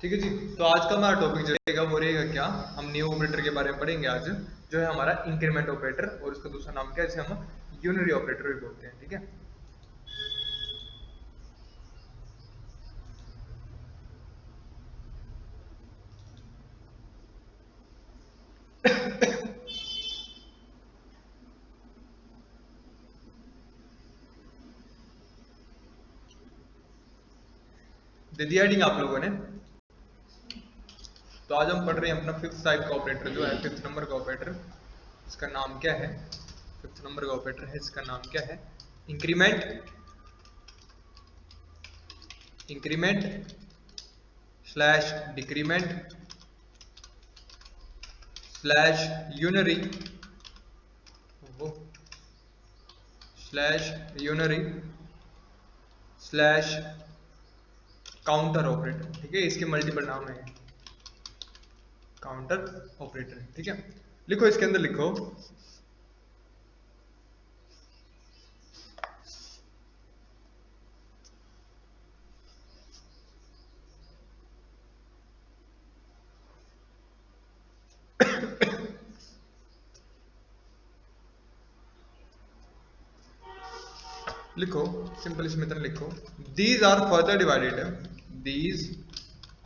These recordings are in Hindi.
ठीक है जी। तो आज का हमारा टॉपिक जो रहेगा वो रहेगा क्या, हम न्यू ऑपरेटर के बारे में पढ़ेंगे आज, जो है हमारा इंक्रीमेंट ऑपरेटर, और उसका दूसरा नाम क्या है, जिसे हम यूनिटरी ऑपरेटर भी बोलते हैं। ठीक है, दे दिया हेडिंग आप लोगों ने। तो आज हम पढ़ रहे हैं अपना फिफ्थ टाइप का ऑपरेटर, जो है फिफ्थ नंबर का ऑपरेटर। इसका नाम क्या है, फिफ्थ नंबर का ऑपरेटर है, इसका नाम क्या है, increment, increment slash decrement slash unary slash unary slash counter operator. ठीक है, इसके मल्टीपल नाम है, काउंटर ऑपरेटर। ठीक है, लिखो इसके अंदर लिखो, लिखो सिंपल इसमें इतना लिखो, these are further divided, these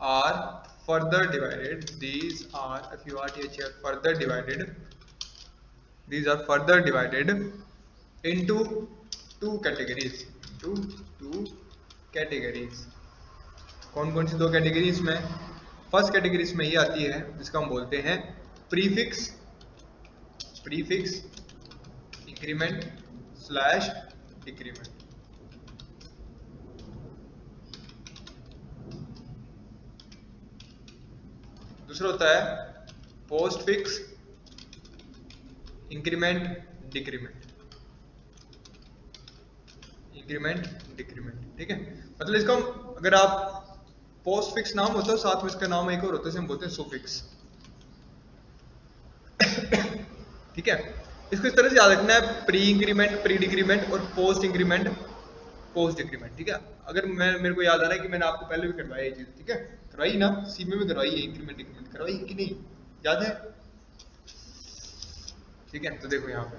are further divided, these are, if you are here, further divided, these are further divided into two categories, into two categories। कौन कौन सी दो कैटेगरीज में, फर्स्ट कैटेगरीज में ये आती है जिसका हम बोलते हैं prefix, prefix increment slash decrement. दूसरा होता है post fix increment decrement, increment decrement. ठीक है, मतलब इसका अगर आप पोस्ट फिक्स नाम होता है, साथ में इसका नाम एक और होता है, हम बोलते हैं सुफिक्स। ठीक है, इसको इस तरह से याद रखना है, प्री इंक्रीमेंट प्री डिक्रीमेंट और पोस्ट इंक्रीमेंट पोस्ट डिक्रीमेंट। ठीक है, अगर मैं मेरे को याद आ रहा है कि मैंने आपको पहले भी करवाया ये चीज, ठीक है, करवाई ना, सी में भी करवाई है, इंक्रीमेंट डिक्रीमेंट करवाई कि नहीं, याद है? ठीक है, तो देखो यहाँ पे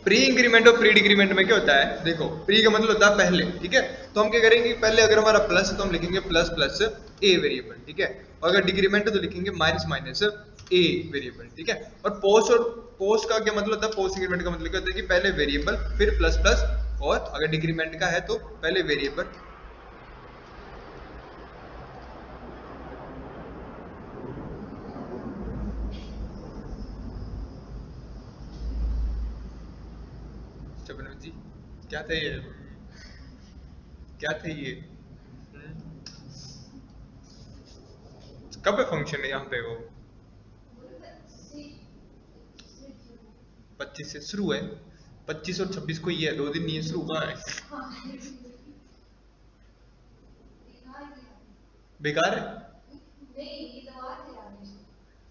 प्री इंक्रीमेंट और प्री डिक्रीमेंट में क्या होता है, देखो प्री का मतलब होता है पहले। ठीक है, तो हम क्या करेंगे, पहले अगर हमारा प्लस है तो हम लिखेंगे प्लस प्लस ए वेरिएबल। ठीक है, और अगर डिक्रीमेंट है तो लिखेंगे माइनस माइनस ए वेरिएबल। ठीक है, और पोस्ट का क्या मतलब होता है, पोस्ट इंक्रीमेंट का मतलब क्या होता है कि पहले वेरिएबल फिर प्लस प्लस, और अगर डिक्रीमेंट का है तो पहले वेरिएबल। जी क्या था ये, क्या था ये, कब है फंक्शन है यहाँ पे, वो 25 से शुरू है, 25 और 26 को ही है, 2 दिन नहीं है, शुरू कहाँ है, बेकार है।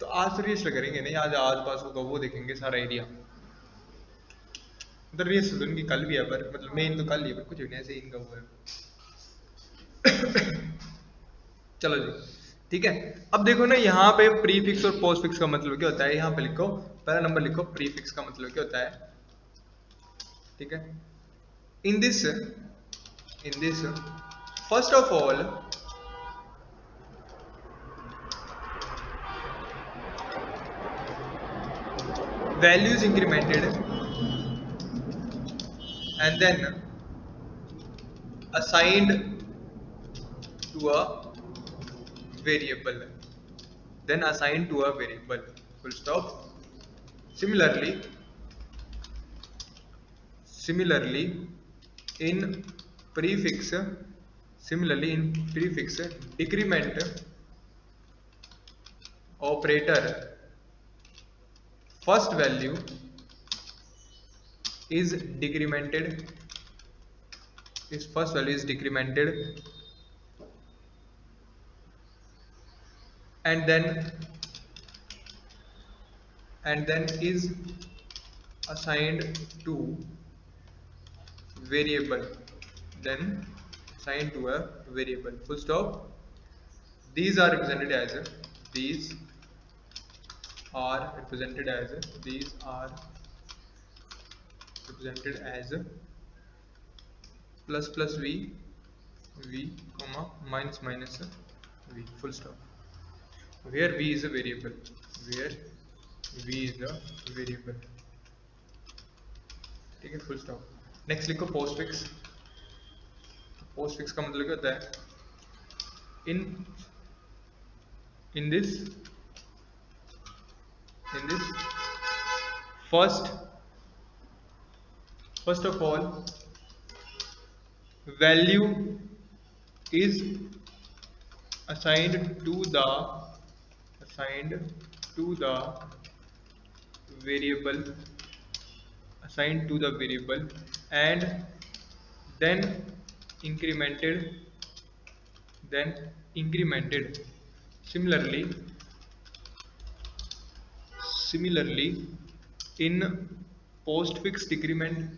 तो आज तो रजिस्टर करेंगे नहीं, आज आज पास होगा वो देखेंगे सारा एरिया, मतलब रजिस्टर तो इनकी कल भी है, पर मतलब मेन तो कल ही है, पर कुछ भी नहीं, ऐसे ही इनका हुआ है। चलो जी, ठीक है। अब देखो ना, यहाँ पे प्रीफिक्स और पोस्टफिक्स का मतलब क्या होता है, यहाँ पे लिखो, पहला नंबर लिखो, प्रीफिक्स का मतलब क्या होता है। ठीक है, in this, in this first of all value is incremented and then assigned to a variable, then assigned to a variable, full stop. Similarly, similarly in prefix, similarly in prefix decrement operator, first value is decremented, is first value is decremented and then is assigned to variable, then assigned to a variable, full stop. these are represented as these are represented as these are represented as plus plus v comma minus minus v full stop, where v is a variable, where v is a variable, ठीक है, फुल स्टॉप। नेक्स्ट लिखो पोस्ट फिक्स। पोस्ट फिक्स का मतलब क्या होता है, in in this first of all value is assigned to the variable and then incremented similarly in postfix decrement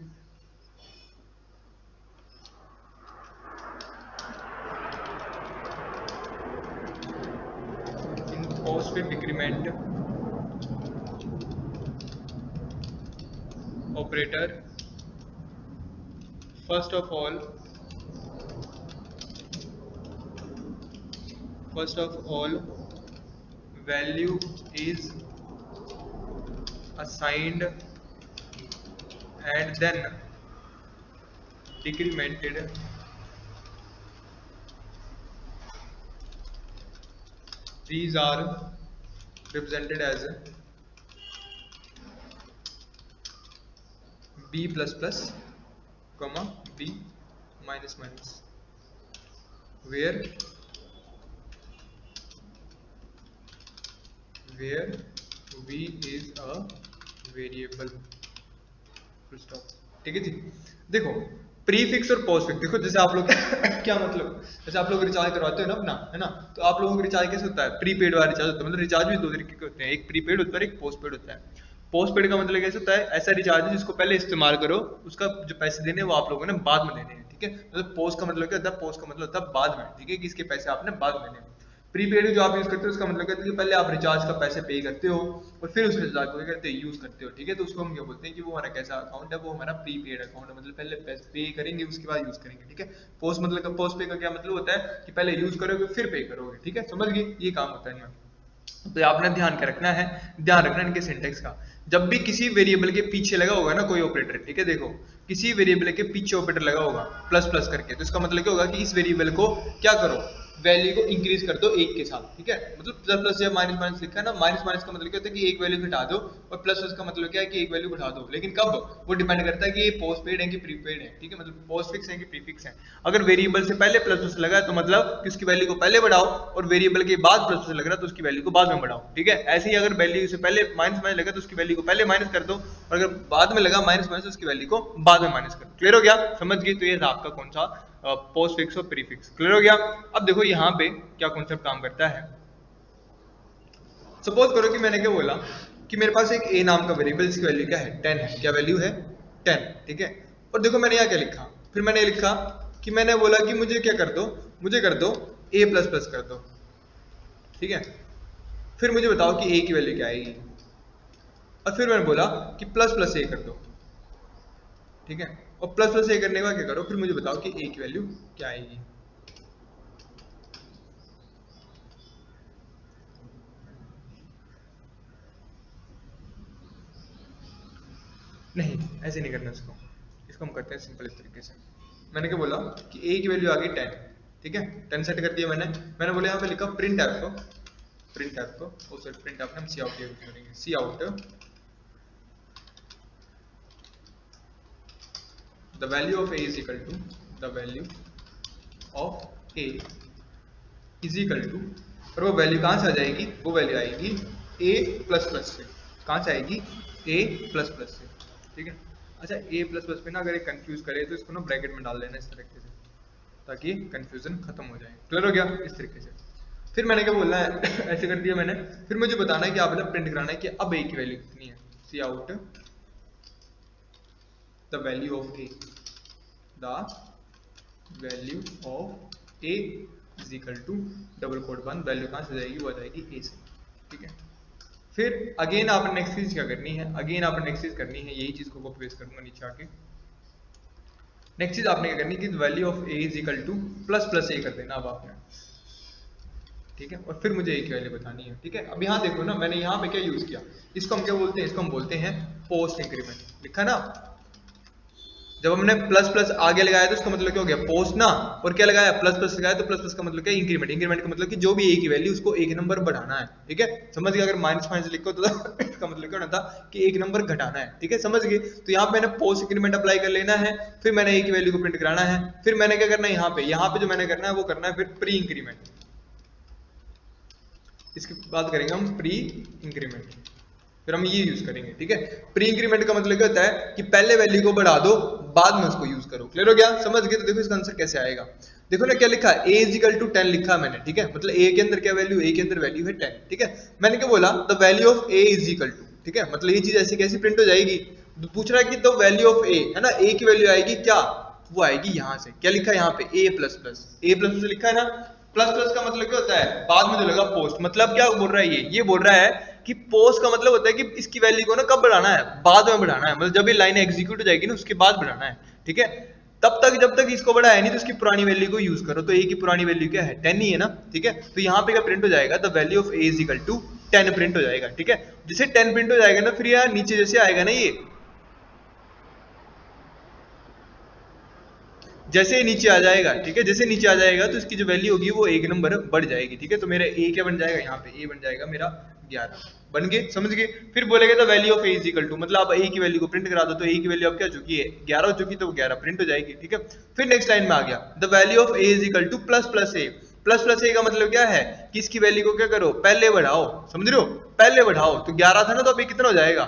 operator, first of all value is assigned and then decremented these are represented as b plus plus comma b minus minus, where v is a variable, full stop. ठीक है जी। देखो प्रीफिक्स और पोस्टफिक्स, देखो जैसे आप लोग क्या मतलब, जैसे आप लोग रिचार्ज करवाते हो ना अपना, है ना, तो आप लोगों का रिचार्ज कैसे होता है, प्रीपेड वाला रिचार्ज होता है। मतलब रिचार्ज भी दो तरीके के होते हैं, एक प्रीपेड होता है, एक पोस्टपेड होता है। पोस्टपेड का मतलब कैसे होता है, ऐसा रिचार्ज है जिसको पहले इस्तेमाल करो, उसका जो पैसे देने वो आप लोगों ने बाद में देने हैं। ठीक है, मतलब पोस्ट का मतलब क्या होता है, पोस्ट का मतलब होता है बाद में, ठीक है, कि इसके पैसे आपने बाद में देने हैं। प्रीपेड जो आप यूज करते हो उसका मतलब कहते हैं कि पहले आप रिचार्ज का पैसे पे करते हो और फिर उस रिचार्ज को क्या करते हैं, यूज करते हो। ठीक है, तो उसको हम क्या बोलते हैं कि वो हमारा कैसा अकाउंट है, वो हमारा प्रीपेड अकाउंट है, मतलब पहले पैसे पे करेंगे उसके बाद यूज करेंगे। ठीक है, पोस्ट मतलब पोस्ट पे का क्या मतलब होता है कि पहले यूज करोगे फिर पे करोगे। ठीक है, समझ गए, ये काम होता है इनमें। तो आपने ध्यान के रखना है, ध्यान रखना इनके सिंटेक्स का। जब भी किसी वेरिएबल के पीछे लगा होगा ना कोई ऑपरेटर, ठीक है, देखो किसी वेरिएबल के पीछे ऑपरेटर लगा होगा प्लस प्लस करके, तो इसका मतलब क्या होगा कि इस वेरिएबल को क्या करो, वैल्यू को इंक्रीज कर दो एक के साथ। ठीक है, मतलब प्लस प्लस या माइनस माइनस लिखा है ना, माइनस माइनस का मतलब क्या होता है कि एक वैल्यू घटा दो, और प्लस प्लस का मतलब क्या है कि एक वैल्यू बढ़ा दो। लेकिन कब, वो डिपेंड करता है कि ये पोस्ट पेड है कि प्रीपेड है। ठीक है, मतलब पोस्ट फिक्स है कि प्रीफिक्स है। अगर वेरिएबल से पहले प्लस प्लस लगा है तो मतलब कि उसकी वैल्यू को पहले बढ़ाओ, और वेरिएबल के बाद प्लस प्लस लग रहा है तो उसकी वैल्यू को बाद में बढ़ाओ। ठीक है, ऐसे ही अगर वैल्यू से पहले माइनस माइनस लगा तो उसकी वैल्यू को पहले माइनस कर दो, और अगर बाद में लगा माइनस माइनस तो उसकी वैल्यू को बाद में माइनस कर दो। क्लियर हो गया, समझ गए। तो ये था आपका कौन सा पोस्ट फिक्स और प्रीफिक्स। क्लियर हो गया। अब देखो यहाँ पे क्या कॉन्सेप्ट काम करता है। सपोज करो कि मैंने क्या बोला कि मेरे पास एक ए नाम का वेरिएबल, इसकी वैल्यू क्या है, 10 है। क्या वैल्यू है, 10। ठीक है, और देखो मैंने यहाँ क्या लिखा, फिर मैंने लिखा कि मैंने बोला कि मुझे क्या कर दो, मुझे कर दो ए प्लस प्लस कर दो। ठीक है, फिर मुझे बताओ कि ए की वैल्यू क्या आएगी, और फिर मैंने बोला कि प्लस प्लस ए कर दो। ठीक है, और प्लस प्लस ए करने के बाद क्या करो, फिर मुझे बताओ कि ए की वैल्यू क्या आएगी। नहीं, ऐसे नहीं करना इसको। इसको हम करते हैं सिंपल इस तरीके से। मैंने क्या बोला कि ए की वैल्यू आ गई 10। ठीक है, 10 सेट कर दिया मैंने बोला यहाँ पे लिखा प्रिंट एफ, प्रिंट एफ हम सी आउट यूज करेंगे, C out the value of A is equal to, the value of A is equal to, और वो वैल्यू कहाँ से आ जाएगी, वो वैल्यू आएगी ए प्लस प्लस से। कहाँ से आएगी, ए प्लस प्लस से। ठीक है, अच्छा ए प्लस प्लस पे ना अगर एक कंफ्यूज करे तो इसको ना ब्रैकेट में डाल देना इस तरीके से, ताकि कंफ्यूजन खत्म हो जाए। क्लियर हो गया, इस तरीके से। फिर मैंने क्या बोलना है ऐसे कर दिया मैंने। फिर मुझे बताना है कि आपने प्रिंट कराना है कि अब ए की वैल्यू कितनी है। C out the value of A, the value of A is is equal to double quote बंद, वैल्यू कहाँ से जाएगी, वो आ जाएगी ए से। ठीक है, फिर अगेन आपने नेक्स्ट चीज क्या करनी है, अगेन आपने नेक्स्ट चीज करनी है, यही चीज को कॉपी पेस्ट करूंगा नीचे आके। नेक्स्ट चीज आपने क्या करनी है कि value of A is equal to plus plus A कर देना अब आपने। ठीक है, और फिर मुझे ए की वैल्यू बतानी है। ठीक है, अब यहाँ देखो ना, मैंने यहाँ पे क्या यूज किया, इसको हम क्या बोलते हैं, इसको हम बोलते हैं पोस्ट इंक्रीमेंट। लिखा ना, जब हमने प्लस प्लस आगे लगाया तो उसका मतलब क्या हो गया, पोस्ट ना, और क्या लगाया, प्लस प्लस लगाया तो प्लस प्लस का मतलब क्या, इंक्रीमेंट। इंक्रीमेंट का मतलब कि जो भी ए की वैल्यू उसको एक नंबर बढ़ाना है। ठीक है, समझ गया, अगर माइनस माइनस लिखो तो इसका मतलब क्या होना था कि एक नंबर घटाना है। ठीक है, समझ गए। तो यहाँ पे मैंने पोस्ट इंक्रीमेंट अप्लाई कर लेना है, फिर मैंने ए की वैल्यू को प्रिंट कराना है, फिर मैंने क्या करना है, यहाँ पे जो मैंने करना है वो करना है फिर प्री इंक्रीमेंट। इसकी बात करेंगे हम प्री इंक्रीमेंट, फिर हम ये यूज करेंगे। ठीक है, प्री इंक्रीमेंट का मतलब क्या होता है कि पहले वैल्यू को बढ़ा दो, बाद में उसको यूज करो। क्लियर हो गया, समझ गए। तो देखो इसका आंसर कैसे आएगा, देखो ना क्या लिखा है, a इज इक्वल टू 10 लिखा है मैंने। ठीक है, मतलब a के अंदर क्या वैल्यू, a के अंदर वैल्यू है 10। ठीक है, मैंने क्या बोला, the value of a is equal to. ठीक है, मतलब ये चीज ऐसी कैसी प्रिंट हो जाएगी, तो पूछ रहा है कि द वैल्यू ऑफ a है ना, a की वैल्यू आएगी क्या, वो आएगी यहाँ से, क्या लिखा है यहाँ पे, a plus plus, a plus plus लिखा है ना। प्लस प्लस का मतलब क्या होता है, बाद में जो लगा पोस्ट, मतलब क्या बोल रहा है ये बोल रहा है कि पोस्ट का मतलब होता है कि इसकी वैल्यू को ना कब बढ़ाना है, बाद में बढ़ाना है, मतलब जब ये लाइन एग्जीक्यूट हो जाएगी ना उसके बाद बढ़ाना है। ठीक है, तब तक जब तक इसको बढ़ाया नहीं तो उसकी पुरानी वैल्यू को यूज करो। तो ए की पुरानी वैल्यू क्या है, 10 ही है ना। ठीक है, तो यहाँ पे क्या प्रिंट हो जाएगा, the value of A is equal to 10 print हो जाएगा। ठीक है, जिसे 10 प्रिंट हो जाएगा ना, फिर यार नीचे जैसे आएगा ना, ये जैसे नीचे आ जाएगा। ठीक है, जैसे नीचे आ जाएगा तो इसकी जो वैल्यू होगी वो एक नंबर बढ़ जाएगी। ठीक है, तो मेरा ए क्या बन जाएगा, यहाँ पे ए बन जाएगा मेरा 11 बन गए, समझ गए। फिर बोलेगा the value of A is equal to, मतलब आप ए की वैल्यू को प्रिंट करा दो, तो ए की वैल्यू अब क्या हो चुकी है, 11 हो चुकी, तो वो 11 प्रिंट हो जाएगी। ठीक है, फिर नेक्स्ट लाइन में आ गया, the value of A is equal to plus plus A. Plus plus A का मतलब क्या है कि इसकी वैल्यू को क्या करो, पहले बढ़ाओ, समझ रहे हो, पहले बढ़ाओ। तो 11 था ना, तो अभी कितना हो जाएगा,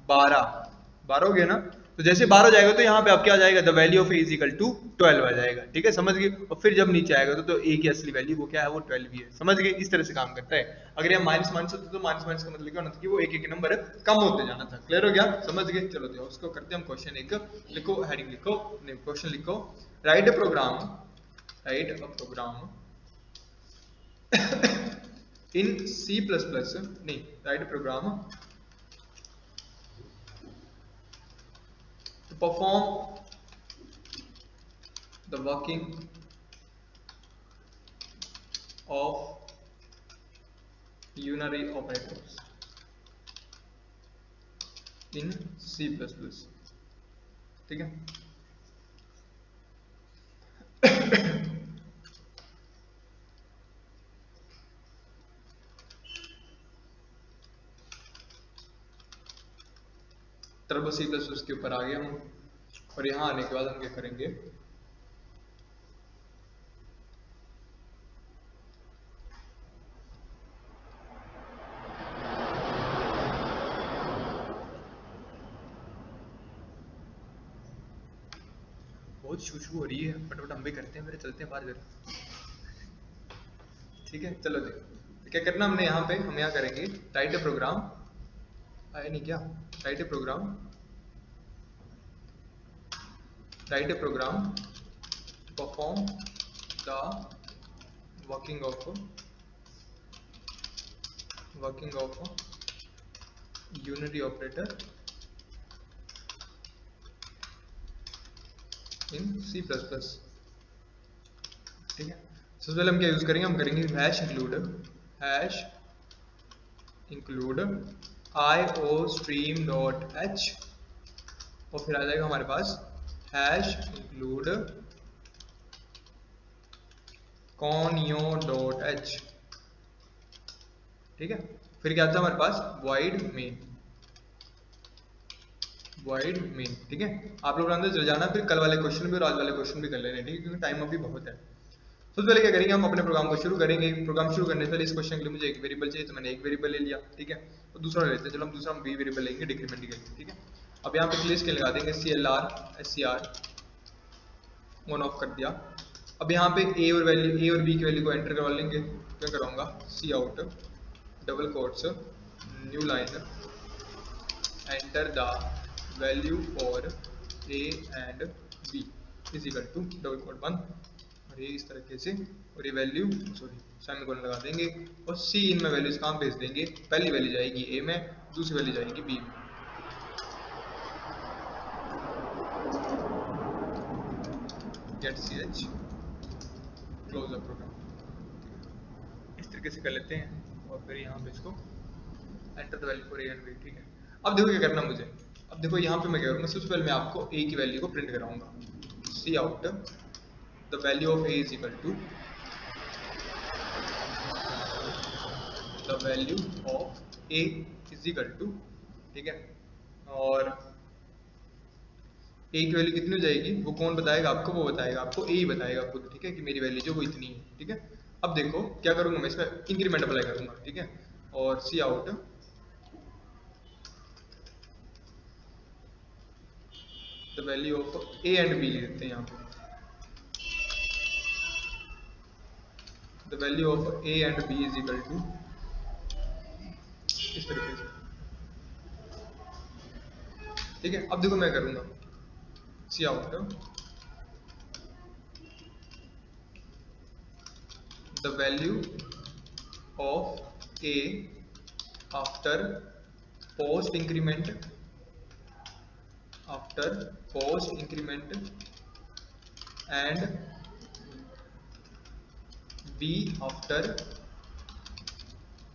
12 हो गया ना। तो जैसे 12 हो जाएगा तो यहाँ पे आप क्या आ जाएगा, the value of A is equal to 12 आ जाएगा। ठीक है, समझ गए। और फिर जब नीचे आएगा तो ए की असली वैल्यू वो क्या है, वो 12 ही है। समझ गए, इस तरह से काम करता है। अगर यहाँ माइनस माइनस होता तो माइनस माइनस का मतलब क्या होना था कि वो एक एक नंबर कम होते जाना था। क्लियर हो गया, समझ गए। चलो तो उसको करते हैं हम क्वेश्चन एक, लिखो हेडिंग, लिखो क्वेश्चन, लिखो write a program in C++, नहीं, write a program to perform the working of unary operators in C++। ठीक है, टर्बो C++ के ऊपर आ गए हम, और यहाँ आने के बाद हम क्या करेंगे, बहुत शुशु हो रही है, फटाफट हम भी करते हैं, फिर चलते हैं बाहर घर। ठीक है, चलो देखो क्या करना हमने यहाँ पे, हम यहाँ करेंगे राइट ए प्रोग्राम, आया नहीं क्या, write a program perform the working of unity operator in C++। ठीक है, सबसे पहले हम क्या यूज करेंगे, हम करेंगे हैश इंक्लूड iostream.h, और फिर आ जाएगा हमारे पास हैश इंक्लूड conio.h। ठीक है, फिर क्या आता है हमारे पास void main। ठीक है, आप लोग अंदर चले जाना, फिर कल वाले क्वेश्चन भी और आज वाले क्वेश्चन भी कर लेने। ठीक है, क्योंकि टाइम अभी बहुत है। सबसे पहले क्या करेंगे, हम अपने प्रोग्राम को शुरू करेंगे। प्रोग्राम शुरू करने से पहले इस क्वेश्चन के लिए मुझे एक वेरिएबल चाहिए, तो मैंने एक वेरिएबल ले लिया। ठीक है, तो दूसरा ले लेते हैं, चलो हम दूसरा बी वेरिएबल लेंगे डिक्रीमेंट के लिए। ठीक है, अब यहाँ पे क्लियर स्केल लगा देंगे, CLR SCR ऑन ऑफ कर दिया। अब यहाँ पे ए और बी की वैल्यू को एंटर करवा लेंगे। क्या कराऊंगा, C out double quotes new line enter the value for A and B is equal to double quote 1 और ये इस तरीके से, और ये वैल्यू सॉरी सेमीकोलन लगा देंगे और सी इन में वैल्यूज कहाँ भेज देंगे, पहली वैल्यू जाएगी ए में, दूसरी वैल्यू जाएगी बी में। गेट सी एच क्लोज द प्रोग्राम, इस तरीके से कर लेते हैं और फिर यहाँ पे इसको enter the value for A and b. ठीक है, अब देखो क्या करना मुझे, अब देखो यहाँ पे मैं क्या करूँगा, सबसे पहले मैं आपको ए की वैल्यू को प्रिंट कराऊंगा। C out the value of A is equal to the value of A is equal to, ठीक है, और ए की वैल्यू कितनी हो जाएगी वो कौन बताएगा आपको, वो बताएगा आपको, ए ही बताएगा खुद, ठीक है, कि मेरी वैल्यू जो वो इतनी है। ठीक है, अब देखो क्या करूंगा मैं, इसमें इंक्रीमेंट अप्लाई करूंगा। ठीक है, और C out the value of A and B ले लेते हैं यहाँ पे, the value of A and B is equal to, इस तरीके से। ठीक है, अब देखो मैं करूंगा C out the value of A after post increment, after post increment and B after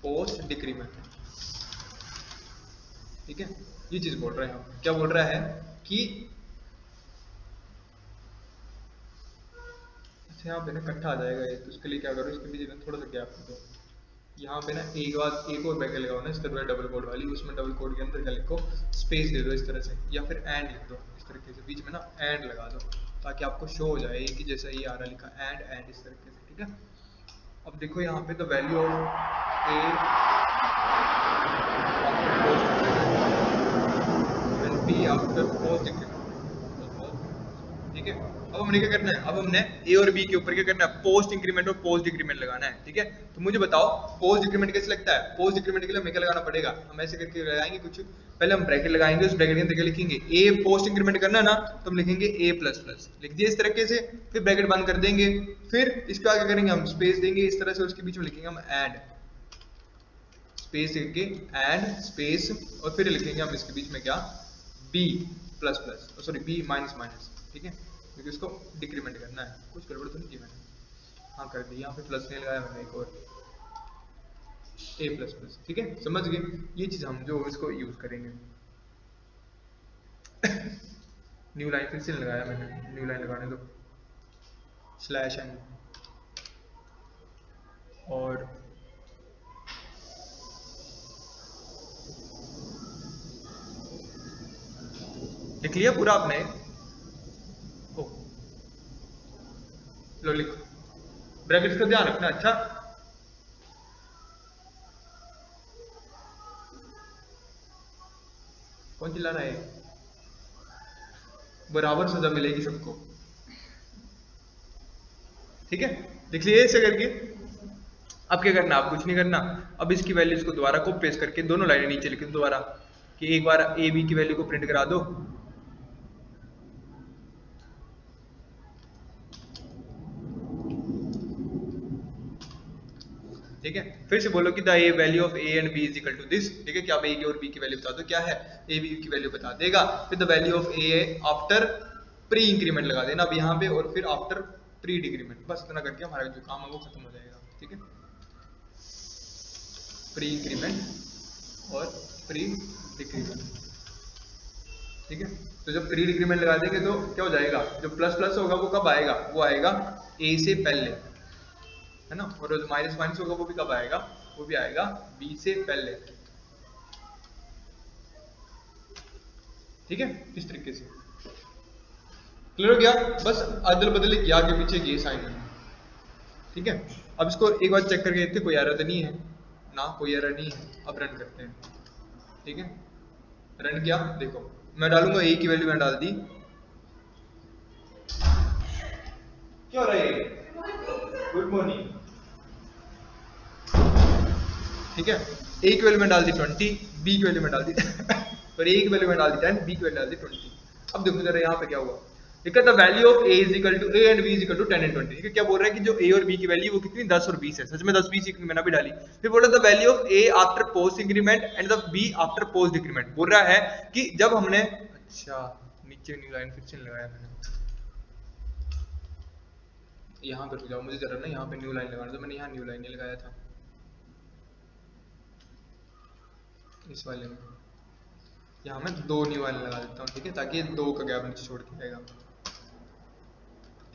post decrement. ठीक है, ये चीज बोल रहा है, क्या बोल रहा है कि यहाँ पे ना इकट्ठा आ जाएगा ये, तो उसके लिए क्या करो, इसके बीच में थोड़ा सा गैप दो, यहाँ पे ना एक बार एक और ब्रैकेट लगाओ ना इस तरह डबल कोड वाली, उसमें डबल कोड के अंदर क्या लिखो, स्पेस दे दो इस तरह से, या फिर एंड लिख दो इस तरीके से, बीच में ना एंड लगा दो ताकि आपको शो हो जाए कि जैसा ये आ रहा लिखा एंड एंड इस तरीके से। ठीक है, अब देखो यहाँ पे the value of A and B after post decrement. ठीक है, अब हमने क्या करना है, अब हमने ए और बी के ऊपर क्या करना है, पोस्ट इंक्रीमेंट और पोस्ट डिक्रीमेंट लगाना है। ठीक है, तो मुझे बताओ पोस्ट डिक्रीमेंट कैसे लगता है, पोस्ट डिक्रीमेंट के लिए हमें क्या लगाना पड़ेगा, हम ऐसे करके लगाएंगे कुछ, पहले हम ब्रैकेट लगाएंगे, उस ब्रैकेट के अंदर क्या लिखेंगे, ए पोस्ट इंक्रीमेंट करना है ना, तो हम लिखेंगे ए प्लस प्लस, लिख दिए इस तरीके से, फिर ब्रैकेट बंद कर देंगे, फिर इसका क्या करेंगे हम, स्पेस देंगे इस तरह से, उसके बीच में लिखेंगे हम एंड, स्पेस देंगे एंड स्पेस, और फिर लिखेंगे हम इसके बीच में क्या, b plus plus, sorry b minus minus. ठीक है, क्योंकि इसको डिक्रीमेंट करना है, कुछ गड़बड़ तो नहीं की मैंने, हाँ कर दी, यहाँ पे प्लस नहीं लगाया मैंने, एक और ए प्लस प्लस। ठीक है, समझ गए, ये चीज हम जो इसको यूज करेंगे। न्यू लाइन फिर से नहीं लगाया मैंने, न्यू लाइन लगाने दो, स्लैश एन, और लिख लिया पूरा आपने, लो लिखो, ब्रैकेट्स का ध्यान रखना। अच्छा, कौन चिल्ला रहा है, बराबर सजा मिलेगी सबको। ठीक है, लिख लिए ऐसे करके। अब क्या करना, आप कुछ नहीं करना, अब इसकी वैल्यूज को दोबारा कॉपी पेस्ट करके दोनों लाइनें नीचे लिख दो दोबारा, कि एक बार ए बी की वैल्यू को प्रिंट करा दो, ठीक है, फिर से बोलो कि the a value of A and B is equal to this. ठीक है, क्या आप ए की और बी की वैल्यू बता दो, क्या है, ए बी की वैल्यू बता देगा, फिर the value of A after pre increment लगा देना अब यहाँ पे, और फिर आफ्टर प्री डिक्रीमेंट, बस इतना करके हमारा जो काम है वो खत्म हो जाएगा। ठीक है, प्री इंक्रीमेंट और प्री डिक्रीमेंट। ठीक है, तो जब प्री डिक्रीमेंट लगा देंगे तो क्या हो जाएगा, जो प्लस प्लस होगा वो कब आएगा, वो आएगा ए से पहले, है ना, और जो माइनस माइनस होगा वो भी कब आएगा, वो भी आएगा बी से पहले। ठीक है, इस तरीके से क्लियर हो गया, बस अदल बदल किया आगे पीछे किए साइन में। ठीक है, अब इसको एक बार चेक करके देखते, कोई एरर तो नहीं है ना, कोई एरर नहीं है। अब रन करते हैं। ठीक है, रन किया, देखो मैं डालूंगा ए की वैल्यू मैंने डाल दी, क्या हो रहा है, गुड मॉर्निंग। ठीक है, ए की वैल्यू में डाल दी 20, बी की वैल्यू में डाल दी और ए की वैल्यू में डाल दी 10, बी की वैल्यू डाल दी 20। अब देखो जरा यहाँ पे क्या हुआ, देखा the value of A is equal to a and B is equal to 10 and 20। ठीक है, क्या बोल रहा है कि जो ए और बी की वैल्यू वो कितनी 10 और 20 है। सच में 10 20 मैंने भी डाली। फिर बोल रहा है the value of A after post increment and the b after post decrement. बोल रहा है कि जब हमने, अच्छा नीचे न्यू लाइन फिर से लगाया मैंने, यहाँ पे रुक जाओ, मुझे जरा ना यहाँ पे न्यू लाइन लगाना था, मैंने यहाँ न्यू लाइन नहीं लगाया था इस वाले में। यहाँ मैं 2 न्यू लाइन लगा देता हूँ, ठीक है, ताकि 2 का गैप नीचे छोड़ के आएगा।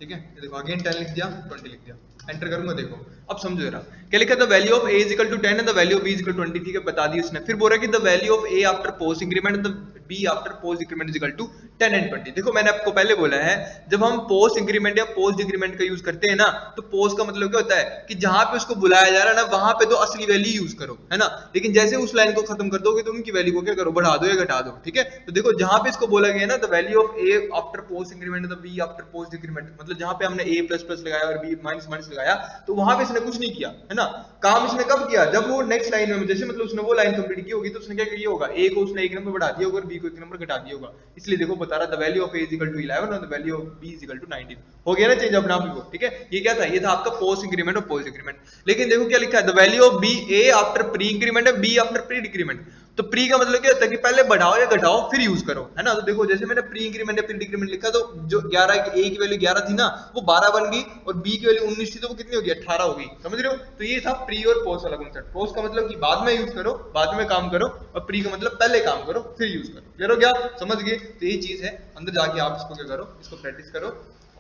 ठीक है, ये देखो अगेन 10 लिख दिया, 20 लिख दिया, एंटर करूंगा। देखो अब समझो जरा क्या लिखा था, value of A is equal to 10 and the value of b is equal to 20। ठीक है, बता दी उसने। फिर बोल रहा है कि the value of A after post increment and the b after post increment is equal to 10 and 20। देखो मैंने आपको पहले बोला है, जब हम पोस्ट इंक्रीमेंट या पोस्ट डिक्रीमेंट का यूज करते हैं ना, तो पोस्ट का मतलब क्या होता है कि जहां पे उसको बुलाया जा रहा है ना, वहां पे तो असली वैल्यू यूज करो, है ना। लेकिन जैसे उस लाइन को खत्म कर दोगे तो उनकी वैल्यू को क्या करो, बढ़ा दो या घटा दो। ठीक है, तो देखो जहां पे इसको बोला गया ना the value of A after post increment the b after post decrement, मतलब जहां पे हमने ए प्लस प्लस लगाया और बी माइनस माइनस लगाया, तो वहां पे इसने कुछ नहीं किया, है ना। काम इसने कब किया, जब वो नेक्स्ट लाइन में, जैसे मतलब उसने वो लाइन कंप्लीट की होगी तो उसने क्या किया होगा, ए को उसने 1 नंबर बढ़ा दिया होगा और बी को 1 नंबर घटा दिया होगा। इसलिए देखो बता रहा the value of A is equal to 11 और the value of b is equal to 19। हो गया ना चेंज अपने आप को। ठीक है, ये क्या था, ये था आपका पोस्ट इंक्रीमेंट और पोस्ट डिक्रीमेंट। लेकिन देखो क्या लिखा है, the value of b a after pre increment है, बी आफ्टर प्री डिक्रीमेंट। तो प्री का मतलब क्या होता है कि पहले बढ़ाओ या घटाओ फिर यूज करो, है ना। तो देखो जैसे मैंने प्री इंक्रीमेंट या प्री डिक्रीमेंट लिखा, तो जो 11 ए की वैल्यू 11 थी ना, वो 12 बन गई, और बी की वैल्यू 19 थी तो वो कितनी होगी, 18 होगी। समझ रहे हो, तो ये था प्री और पोस्ट वाला कॉन्सेप्ट। पोस्ट का मतलब कि बाद में यूज करो, बाद में काम करो, और प्री का मतलब पहले काम करो फिर यूज करो। क्लियर हो गया, समझ गए। तो ये चीज है, अंदर जाके आप इसको क्या करो, इसको प्रैक्टिस करो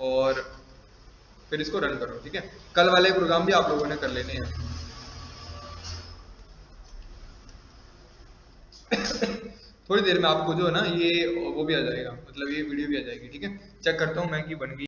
और फिर इसको रन करो। ठीक है, कल वाले प्रोग्राम भी आप लोगों ने कर लेने हैं। थोड़ी देर में आपको जो है ना ये वो भी आ जाएगा, मतलब ये वीडियो भी आ जाएगी। ठीक है, चेक करता हूँ मैं कि बन गई।